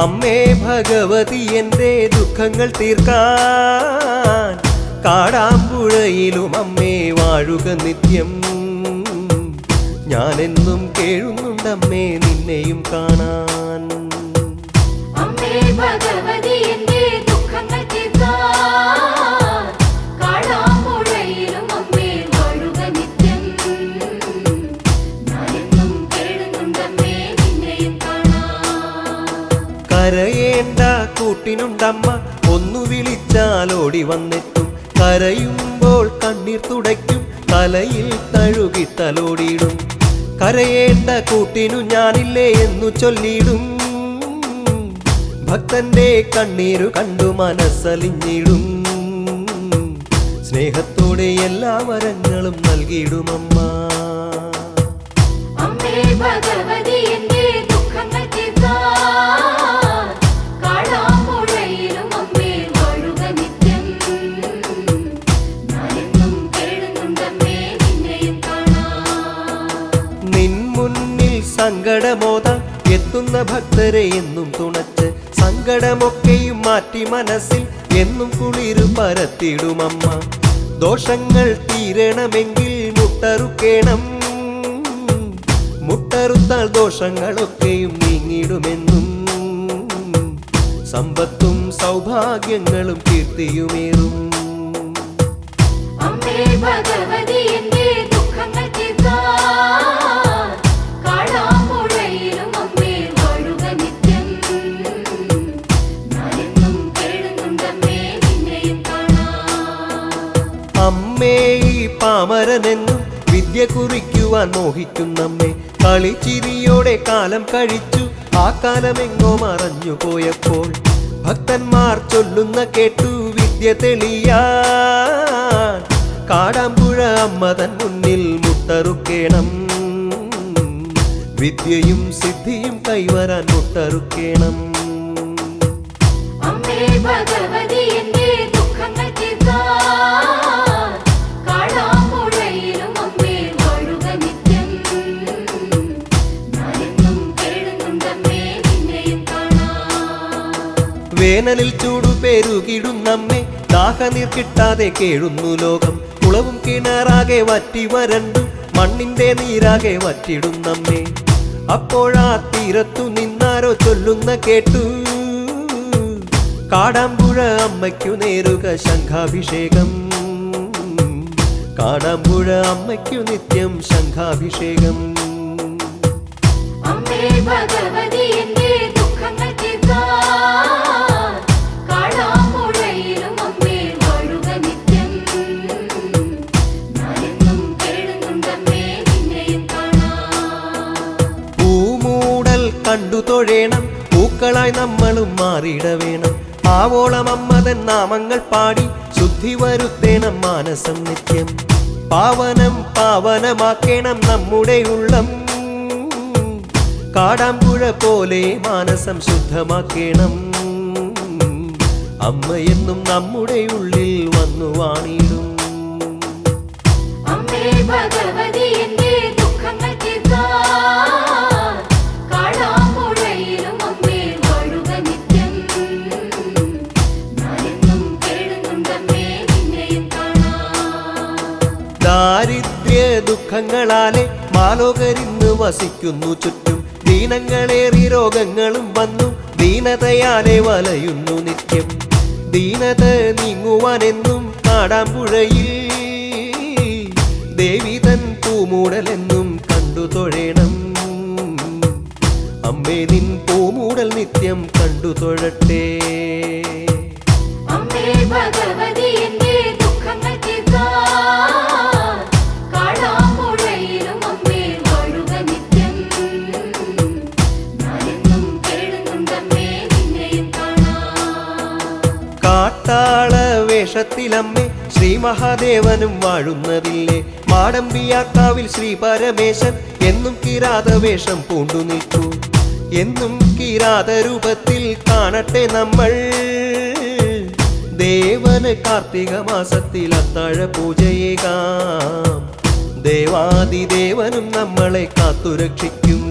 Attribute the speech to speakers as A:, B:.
A: അമ്മേ ഭഗവതി എൻ്റെ ദുഃഖങ്ങൾ തീർക്കാൻ കാടാമ്പുഴയിലും അമ്മേ വാഴുക നിത്യം. ഞാനെന്നും കേഴുന്നുണ്ടമ്മേ നിന്നെയും കാണാൻ.
B: അമ്മേ ഭഗവതി എൻ്റെ ദുഃഖങ്ങൾ തീർക്കാൻ കാടാമ്പുഴയിലും അമ്മേ വാഴുക നിത്യം. ഞാനെന്നും കേഴുന്നുണ്ടമ്മേ നിന്നെയും കാണാൻ.
A: കരയേണ്ട കൂട്ടിനുണ്ടമ്മ, ഒന്നു വിളിച്ചാൽ ഓടി വന്നെത്തും. കരയുമ്പോൾ കണ്ണീർ തുടയ്ക്കും, തലയിൽ തഴുകി തലോടിയിടും. കരയേണ്ട കൂട്ടിനു ഞാനില്ലേ എന്നു ചൊല്ലിയിടും. ഭക്തന്റെ കണ്ണീരു കണ്ടു മനസ്സലിഞ്ഞിടും. സ്നേഹത്തോടെ എല്ലാ വരങ്ങളും നൽകിയിടുമമ്മ.
B: അമ്മേ ഭഗവതി എൻ്റെ ദുഃഖങ്ങൾ തീർക്കാൻ കാടാമ്പുഴയിലും അമ്മേ വാഴുക നിത്യം. ഞാനെന്നും കേഴുന്നുണ്ടമ്മേ നിന്നെയും കാണാൻ.
A: നിൻ മുന്നിൽ സങ്കടമോതാൻ എത്തുന്ന ഭക്തരെ എന്നും തുണച്ച് സങ്കടമൊക്കെയും മാറ്റി മനസ്സിൽ എന്നും കുളിരു പരത്തിടുമമ്മ. ദോഷങ്ങൾ തീരണമെങ്കിൽ മുട്ടറുക്കേണം. മുട്ടറുത്താൽ ദോഷങ്ങളൊക്കെയും നീങ്ങിടുമെന്നും. സമ്പത്തും സൗഭാഗ്യങ്ങളും കീർത്തിയുമേറും.
B: അമ്മേ ഭഗവതി എൻ്റെ ദുഃഖങ്ങൾ തീർക്കാൻ കാടാമ്പുഴയിലും അമ്മേ വാഴുക നിത്യം. ഞാനെന്നും കേഴുന്നുണ്ടമ്മേ നിന്നെയും കാണാൻ.
A: അമ്മേ ഈ പാമരനെന്നും വിദ്യ കുറിക്കുവാൻ മോഹിക്കുന്നമ്മേ. കളിച്ചിരിയോടെ കാലം കഴിച്ചു, ആ കാലമെങ്ങോ മറഞ്ഞു പോയപ്പോൾ. ഭക്തന്മാർ ചൊല്ലുന്ന കേട്ടു വിദ്യ തെളിയാൻ. കാടാമ്പുഴ അമ്മ തൻ മുന്നിൽ മുട്ടറുക്കേണം. വിദ്യയും സിദ്ധിയും കൈവരാൻ മുട്ടറുക്കേണം.
B: അമ്മേ ഭഗവതി എൻ്റെ ദുഃഖങ്ങൾ തീർക്കാൻ കാടാമ്പുഴയിലും അമ്മേ വാഴുക നിത്യം. ഞാനെന്നും കേഴുന്നുണ്ടമ്മേ നിന്നെയും കാണാൻ.
A: വേനലിൽ ചൂടു പെരുകിടുന്നമ്മേ, ദാഹനീർ കിട്ടാതെ കേഴുന്നു ലോകം. കുളവും കിണറാകെ വറ്റി വരണ്ടു, മണ്ണിന്റെ നീരാകെ വറ്റിടുന്നമ്മേ. അപ്പോഴാ തീരത്തു നിന്നാരോ ചൊല്ലുന്ന കേട്ടു, കാടാമ്പുഴ അമ്മയ്ക്കു നേരുക ശംഖാഭിഷേകം. കാടാമ്പുഴ അമ്മയ്ക്കു നിത്യം ശംഖാഭിഷേകം.
B: അമ്മേ ഭഗവതി എൻ്റെ ദുഃഖങ്ങൾ തീർക്കാൻ കാടാമ്പുഴയിലും അമ്മേ വാഴുക നിത്യം. ഞാനെന്നും കേഴുന്നുണ്ടമ്മേ നിന്നെയും കാണാൻ.
A: പൂമൂടൽ കണ്ടു തൊഴേണം, പൂക്കളായി നമ്മളും മാറിയിടവേണം. ആവോളം അമ്മതൻ നാമങ്ങൾ പാടി ശുദ്ധി വരുത്തേണം മാനസം നിത്യം. പാവനം പാവനമാക്കേണം നമ്മുടെ ഉള്ളം. കാടാമ്പുഴ പോലെ മാനസം ശുദ്ധമാക്കേണം. അമ്മയെന്നും നമ്മുടെ ഉള്ളിൽ വന്നു വാണിടും.
B: അമ്മേ ഭഗവതി എൻ്റെ ദുഃഖങ്ങൾ തീർക്കാൻ കാടാമ്പുഴയിലും അമ്മേ വാഴുക നിത്യം. ഞാനെന്നും കേഴുന്നുണ്ടമ്മേ നിന്നെയും കാണാൻ.
A: ദാരിദ്ര്യ ദുഃഖങ്ങളാലെ മാലോകരിന്ന് വസിക്കുന്നു ചുറ്റും. ദീനങ്ങളേറി രോഗങ്ങളും വന്നു, ദീനതയാലെ വലയുന്നു നിത്യം. ദീനത നീങ്ങുവാനെന്നും കാടാമ്പുഴയിൽ ദേവിതൻ പൂമൂടലെന്നും കണ്ടു തൊഴേണം. അമ്മേ നിൻ പൂമൂടൽ നിത്യം കണ്ടു തൊഴട്ടെ.
B: അമ്മേ ഭഗവതി എൻ്റെ ദുഃഖങ്ങൾ തീർക്കാൻ കാടാമ്പുഴയിലും അമ്മേ വാഴുക നിത്യം. ഞാനെന്നും കേഴുന്നുണ്ടമ്മേ നിന്നെയും കാണാൻ.
A: കാട്ടാള വേഷത്തിലമ്മേ ശ്രീ മഹാദേവനും വാഴുന്നതില്ലേ. മാടമ്പിയാക്കാവിൽ ശ്രീ പരമേശൻ എന്നും കിരാതവേഷം പൂണ്ടു നിൽക്കൂ. എന്നും കിരാതരൂപത്തിൽ കാണട്ടെ നമ്മൾ. ദേവന് കാർത്തിക മാസത്തിൽ അത്താഴ പൂജയേകാം. ദേവാദിദേവനും നമ്മളെ കാത്തുരക്ഷിക്കും.